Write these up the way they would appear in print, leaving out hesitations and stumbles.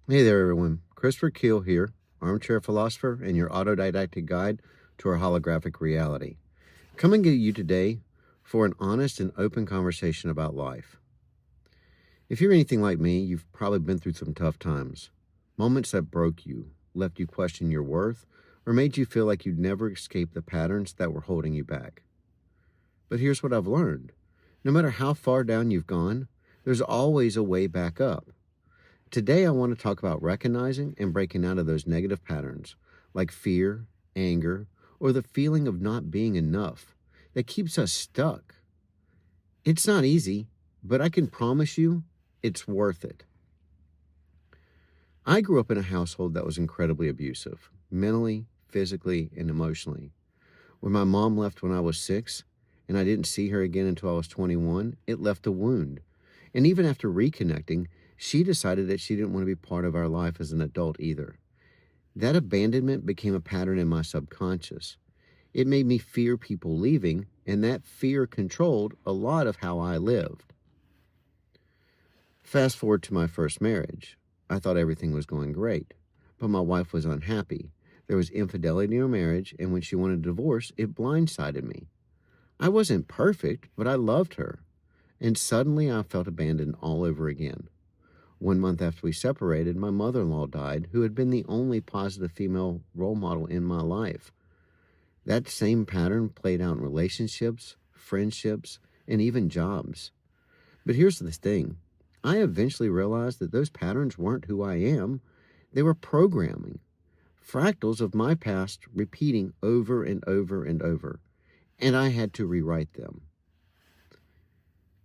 Hey there, everyone. Christopher Keel here, armchair philosopher and your autodidactic guide to our holographic reality. Coming to you today for an honest and open conversation about life. If you're anything like me, you've probably been through some tough times. Moments that broke you, left you question your worth, or made you feel like you'd never escape the patterns that were holding you back. But here's what I've learned. No matter how far down you've gone, there's always a way back up. Today, I want to talk about recognizing and breaking out of those negative patterns, like fear, anger, or the feeling of not being enough that keeps us stuck. It's not easy, but I can promise you it's worth it. I grew up in a household that was incredibly abusive, mentally, physically, and emotionally. When my mom left when I was 6, and I didn't see her again until I was 21, it left a wound. And even after reconnecting, she decided that she didn't want to be part of our life as an adult either. That abandonment became a pattern in my subconscious. It made me fear people leaving, and that fear controlled a lot of how I lived. Fast forward to my first marriage. I thought everything was going great, but my wife was unhappy. There was infidelity in our marriage, and when she wanted a divorce, it blindsided me. I wasn't perfect, but I loved her, and suddenly I felt abandoned all over again. 1 month after we separated, my mother-in-law died, who had been the only positive female role model in my life. That same pattern played out in relationships, friendships, and even jobs. But here's the thing. I eventually realized that those patterns weren't who I am. They were programming, fractals of my past repeating over and over and over, and I had to rewrite them.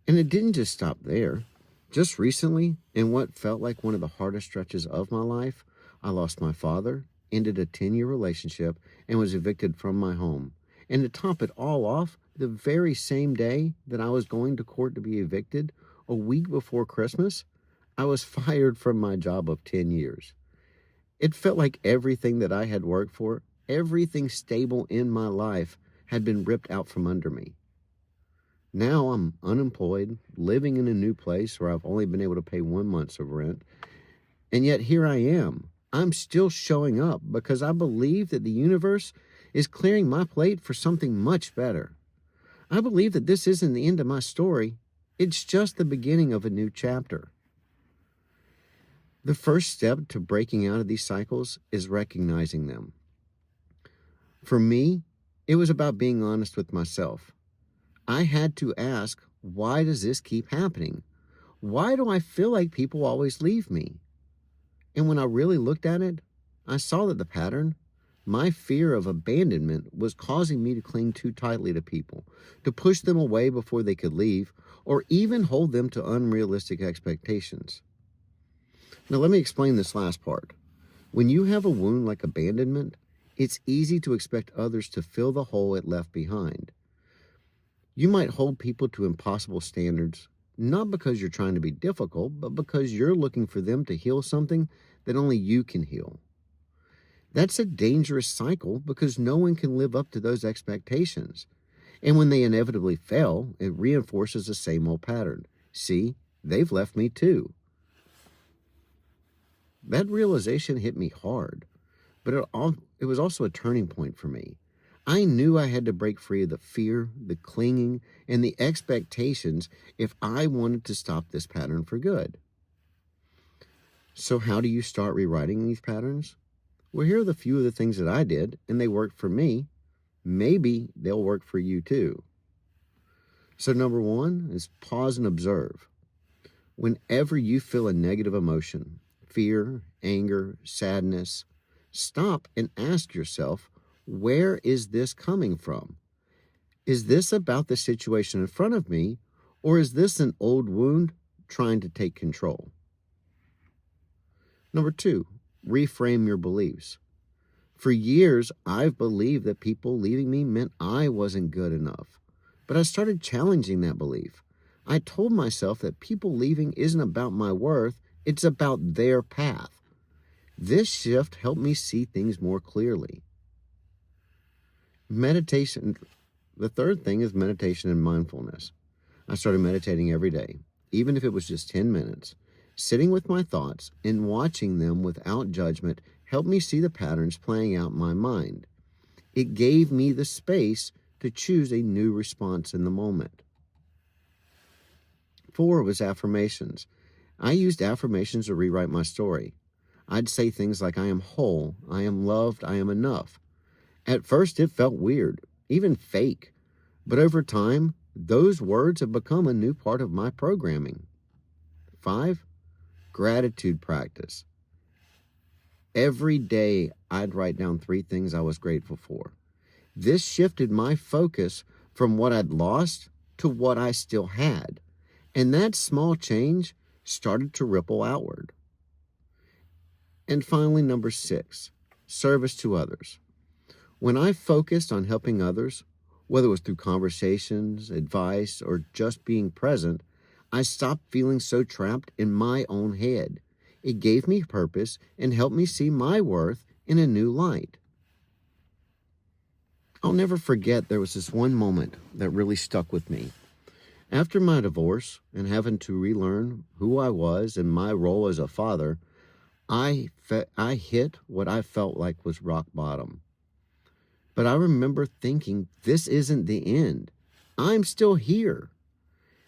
And it didn't just stop there. Just recently, in what felt like one of the hardest stretches of my life, I lost my father, ended a 10-year relationship, and was evicted from my home. And to top it all off, the very same day that I was going to court to be evicted, a week before Christmas, I was fired from my job of 10 years. It felt like everything that I had worked for, everything stable in my life, had been ripped out from under me. Now I'm unemployed, living in a new place where I've only been able to pay 1 month of rent. And yet here I am. I'm still showing up because I believe that the universe is clearing my plate for something much better. I believe that this isn't the end of my story. It's just the beginning of a new chapter. The first step to breaking out of these cycles is recognizing them. For me, it was about being honest with myself. I had to ask, why does this keep happening? Why do I feel like people always leave me? And when I really looked at it, I saw that the pattern, my fear of abandonment, was causing me to cling too tightly to people, to push them away before they could leave, or even hold them to unrealistic expectations. Now let me explain this last part. When you have a wound like abandonment, it's easy to expect others to fill the hole it left behind. You might hold people to impossible standards, not because you're trying to be difficult, but because you're looking for them to heal something that only you can heal. That's a dangerous cycle because no one can live up to those expectations. And when they inevitably fail, it reinforces the same old pattern. See, they've left me too. That realization hit me hard, but it was also a turning point for me. I knew I had to break free of the fear, the clinging, and the expectations if I wanted to stop this pattern for good. So how do you start rewriting these patterns? Well, here are the few of the things that I did, and they worked for me. Maybe they'll work for you too. So number 1 is pause and observe. Whenever you feel a negative emotion, fear, anger, sadness, stop and ask yourself, where is this coming from? Is this about the situation in front of me, or is this an old wound trying to take control? Number 2, reframe your beliefs. For years, I've believed that people leaving me meant I wasn't good enough. But I started challenging that belief. I told myself that people leaving isn't about my worth, it's about their path. This shift helped me see things more clearly. Meditation. The third thing is meditation and mindfulness. I started meditating every day, even if it was just 10 minutes. Sitting with my thoughts and watching them without judgment helped me see the patterns playing out in my mind. It gave me the space to choose a new response in the moment. 4 was affirmations. I used affirmations to rewrite my story. I'd say things like, I am whole, I am loved, I am enough. At first, it felt weird, even fake. But over time, those words have become a new part of my programming. 5, gratitude practice. Every day, I'd write down 3 things I was grateful for. This shifted my focus from what I'd lost to what I still had. And that small change started to ripple outward. And finally, number 6, service to others. When I focused on helping others, whether it was through conversations, advice, or just being present, I stopped feeling so trapped in my own head. It gave me purpose and helped me see my worth in a new light. I'll never forget there was this one moment that really stuck with me. After my divorce and having to relearn who I was and my role as a father, I hit what I felt like was rock bottom. But I remember thinking, this isn't the end. I'm still here.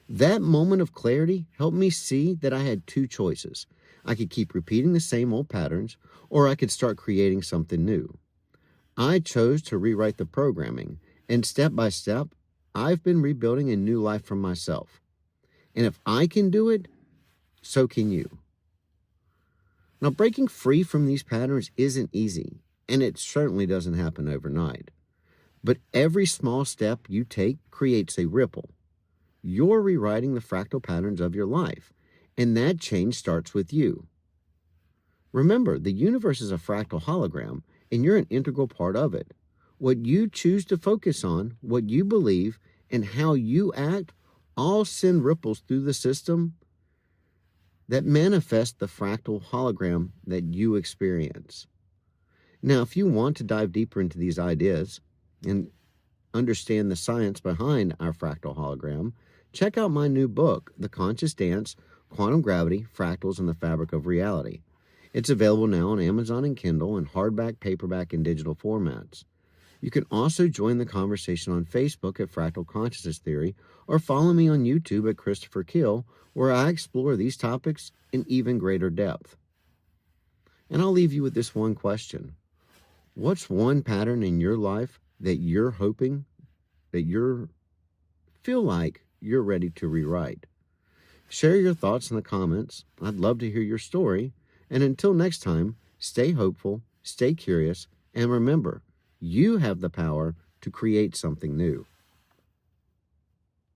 That moment of clarity helped me see that I had 2 choices. I could keep repeating the same old patterns, or I could start creating something new. I chose to rewrite the programming, and step by step, I've been rebuilding a new life for myself. And if I can do it, so can you. Now, breaking free from these patterns isn't easy, and it certainly doesn't happen overnight. But every small step you take creates a ripple. You're rewriting the fractal patterns of your life, and that change starts with you. Remember, the universe is a fractal hologram, and you're an integral part of it. What you choose to focus on, what you believe, and how you act all send ripples through the system that manifest the fractal hologram that you experience. Now, if you want to dive deeper into these ideas and understand the science behind our fractal hologram, check out my new book, The Conscious Dance, Quantum Gravity, Fractals, and the Fabric of Reality. It's available now on Amazon and Kindle in hardback, paperback, and digital formats. You can also join the conversation on Facebook at Fractal Consciousness Theory, or follow me on YouTube at Christopher Kill, where I explore these topics in even greater depth. And I'll leave you with this one question. What's one pattern in your life that you're hoping that feel like you're ready to rewrite? Share your thoughts in the comments. I'd love to hear your story. And until next time, stay hopeful, stay curious, and remember, you have the power to create something new.